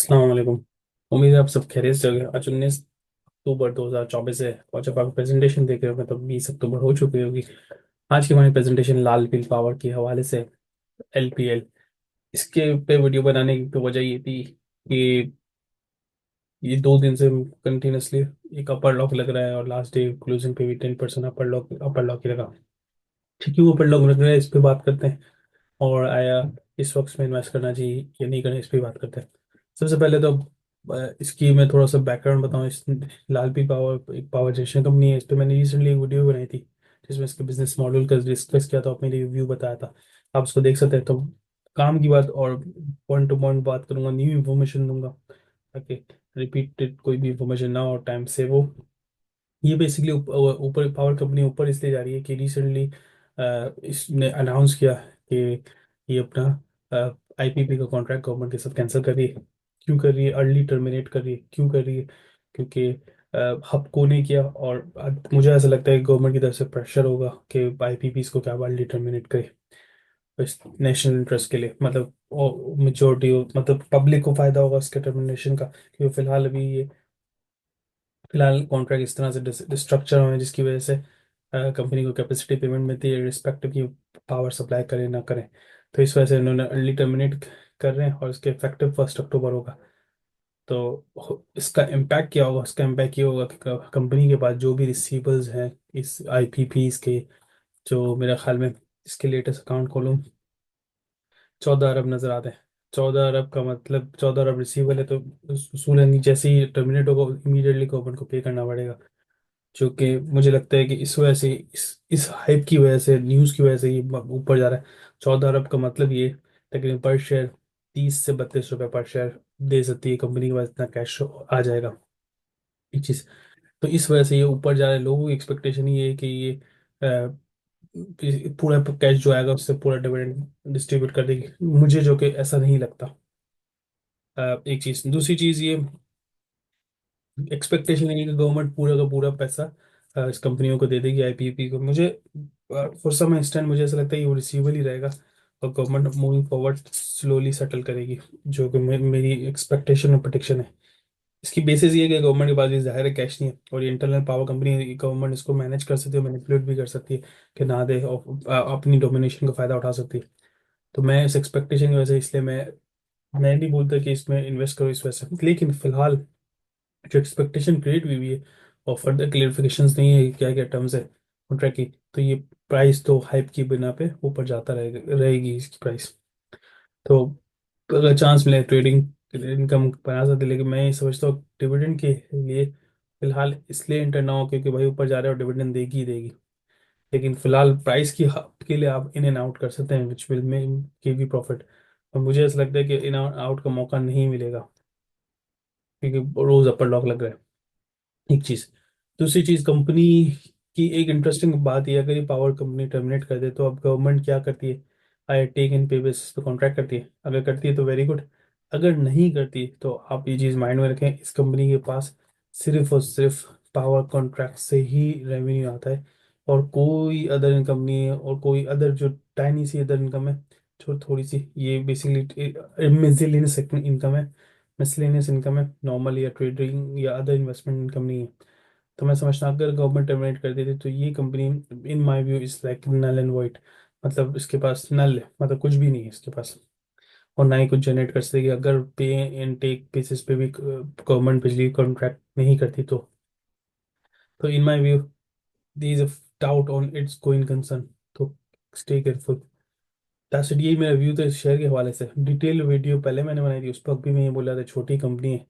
अस्सलाम वालेकुम। उम्मीद है आप सब खैरियत से होंगे। आज 19 अक्टूबर 2024 है और जब आप प्रेजेंटेशन देख रहे होंगे तो 20 अक्टूबर हो चुकी होगी। आज की हमारी प्रेजेंटेशन लाल पिल पावर के हवाले से LPL। इसके पे वीडियो बनाने की तो वजह ये थी कि ये 2 दिन से कंटिन्यूसली एक अपर लॉक लग रहा है और लास्ट डे क्लोजिंग पे भी 10% अपर लॉक ही लगा। ठीक है, वो अपर लॉक लग रहा है, इस पे बात करते हैं। और आया इस वक्त में इन्वेस्ट करना चाहिए या नहीं करना, इस पे बात करते हैं। सबसे पहले तो इसकी मैं थोड़ा सा बैकग्राउंड बताऊं। इस लाल पी पावर एक पावर जनरेशन कंपनी है। इस पे मैंने रिसेंटली एक वीडियो बनाई थी जिसमें इसके बिजनेस मॉडल का डिस्कस किया था, अपने रिव्यू बताया था। आप उसको देख सकते हैं। तो काम की बात और पॉइंट टू पॉइंट बात करूंगा, न्यू इन्फॉर्मेशन दूंगा ताकि रिपीटेड कोई भी इन्फॉर्मेशन ना हो, टाइम से वो। ये बेसिकली ऊपर पावर कंपनी ऊपर इसलिए जा रही है कि रिसेंटली इसने अनाउंस किया कि ये अपना IPP का कॉन्ट्रैक्ट गवर्नमेंट के साथ कैंसिल कर रही है। क्यों कर रही है? अर्ली टर्मिनेट कर रही है। क्यों कर रही है? क्योंकि हबको ने किया और मुझे ऐसा लगता है कि गवर्नमेंट की तरफ से प्रेशर होगा कि IPP को क्या अर्ली टर्मिनेट करे इस नेशनल इंटरेस्ट के लिए। मतलब मेजोरिटी मतलब पब्लिक को फायदा होगा इसके टर्मिनेशन का, क्योंकि फिलहाल कॉन्ट्रैक्ट इस तरह से स्ट्रक्चर हुए हैं जिसकी वजह से कंपनी को कैपेसिटी पेमेंट मिलती है रिस्पेक्टिव की पावर सप्लाई करें ना करें। तो इस वजह से इन्होंने अर्ली टर्मिनेट कर रहे हैं और इसके इफेक्टिव 1 अक्टूबर होगा। तो इसका इम्पैक्ट क्या होगा? इसका इम्पैक्ट ये होगा कि कंपनी के पास जो भी रिसीवेबल्स हैं इस IPPs के, जो मेरे ख्याल में इसके लेटेस्ट अकाउंट खोलूँ 14 अरब नजर आते हैं। 14 अरब का मतलब 14 अरब रिसीवेबल है, तो उसूल है जैसे ही टर्मिनेट होगा इमीडिएटली गवर्नमेंट को पे करना पड़ेगा। जो कि मुझे लगता है कि इस वजह से इस हाइप की वजह से, न्यूज़ की वजह से ये ऊपर जा रहा है। 14 अरब का मतलब ये तकरीबन पर शेयर 30 से 32 रुपए पर शेयर दे सकती है कंपनी के पास, इतना कैश आ जाएगा। एक चीज़ तो इस वजह से ये ऊपर जा रहा है। लोगों की एक्सपेक्टेशन ये है कि ये पूरा कैश जो आएगा उससे पूरा डिविडेंड डिस्ट्रीब्यूट कर देगी। मुझे जो कि ऐसा नहीं लगता। एक चीज़, दूसरी चीज़ ये एक्सपेक्टेशन है कि गवर्नमेंट पूरा का पूरा पैसा इस कंपनियों को दे देगी IPP को। मुझे फॉर सम इंस्टेंट मुझे ऐसा लगता है कि वो रिसीवेबल ही रहेगा और government moving forward slowly settle करेगी, जो कि मेरी एक्सपेक्टेशन और प्रोडिक्शन है। इसकी बेसिस ये है कि गवर्नमेंट के पास भी जाहिर है कैश नहीं है और ये इंटरनल पावर कंपनी, गवर्नमेंट इसको मैनेज कर सकती है, मैनिपुलेट भी कर सकती है कि ना दे और अपनी डोमिनेशन का फायदा उठा सकती है। तो मैं इस एक्सपेक्टेशन की वजह से, इसलिए मैं नहीं बोलता कि इसमें इन्वेस्ट करो इस वजह से। लेकिन फिलहाल जो एक्सपेक्टेशन क्रिएट हुई है और फर्दर क्लियरिफिकेशंस नहीं है क्या क्या टर्म्स है कॉन्ट्रैक्ट की, तो ये प्राइस तो हाइप की बिना पे ऊपर जाता रहेगी इसकी प्राइस। तो अगर चांस मिले ट्रेडिंग इनकम बना सकते, लेकिन मैं ये समझता हूँ डिविडेंड के लिए फिलहाल इसलिए इंटर ना हो क्योंकि भाई ऊपर जा रहा है और डिविडेंड देगी ही देगी। लेकिन फिलहाल प्राइस की के लिए आप इन एंड आउट कर सकते हैं which will may give you profit. और मुझे ऐसा लगता है कि इन आउट का मौका नहीं मिलेगा क्योंकि रोज अपर लॉक लग रहा है। एक चीज, दूसरी चीज कंपनी की एक इंटरेस्टिंग बात यह, अगर ये पावर कंपनी टर्मिनेट कर दे तो अब गवर्नमेंट क्या करती है? आई टेक इन पे बेसिस पे कॉन्ट्रैक्ट करती है। अगर करती है तो वेरी गुड, अगर नहीं करती तो आप ये चीज़ माइंड में रखें, इस कंपनी के पास सिर्फ और सिर्फ पावर कॉन्ट्रैक्ट से ही रेवेन्यू आता है और कोई अदर इनकम नहीं है। और कोई अदर जो टाइनी सी अदर इनकम है, जो थोड़ी सी, ये बेसिकली मिसलेनियस इनकम है। मिसलेनियस इनकम है, नॉर्मल या ट्रेडिंग या अदर इन्वेस्टमेंट इनकम नहीं है। तो मैं समझता हूँ अगर गवर्नमेंट टर्मिनेट कर देती तो ये company in my view is like null and void. मतलब इसके पास नल है, मतलब कुछ भी नहीं है इसके पास और ना ही कुछ जनरेट कर सकेगी। अगर पे एंड टेक बेसिस पे भी गवर्नमेंट बिजली कॉन्ट्रैक्ट नहीं करती तो in my view there is a doubt on its going concern. तो स्टे केयरफुल। दैट्स इट, यही मेरा व्यू था इस शेयर के हवाले से। डिटेल वीडियो पहले मैंने बनाई थी, उस वक्त भी मैं ये बोला था छोटी कंपनी है,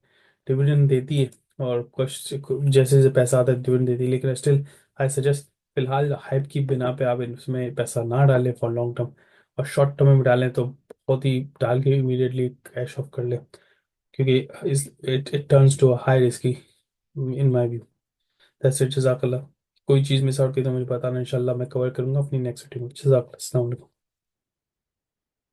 डिविडेंड देती है और कुछ जैसे जैसे पैसा आता है डिविडेंड देती है, लेकिन स्टिल आई सजेस्ट फिलहाल हाइप की बिना पे आप इसमें पैसा ना डालें फॉर लॉन्ग टर्म। और शॉर्ट टर्म में भी डालें तो बहुत ही डाल के इमीडिएटली कैश ऑफ कर ले, क्योंकि इस it turns to high risky in my view. That's it, जज़ाकल्लाह। कोई चीज़ मिस आउट की तो मुझे बताना, इंशाल्लाह मैं कवर करूंगा अपनी नेक्स्ट वीडियो में। जज़ाकल्लाह, अस्सलाम वालेकुम।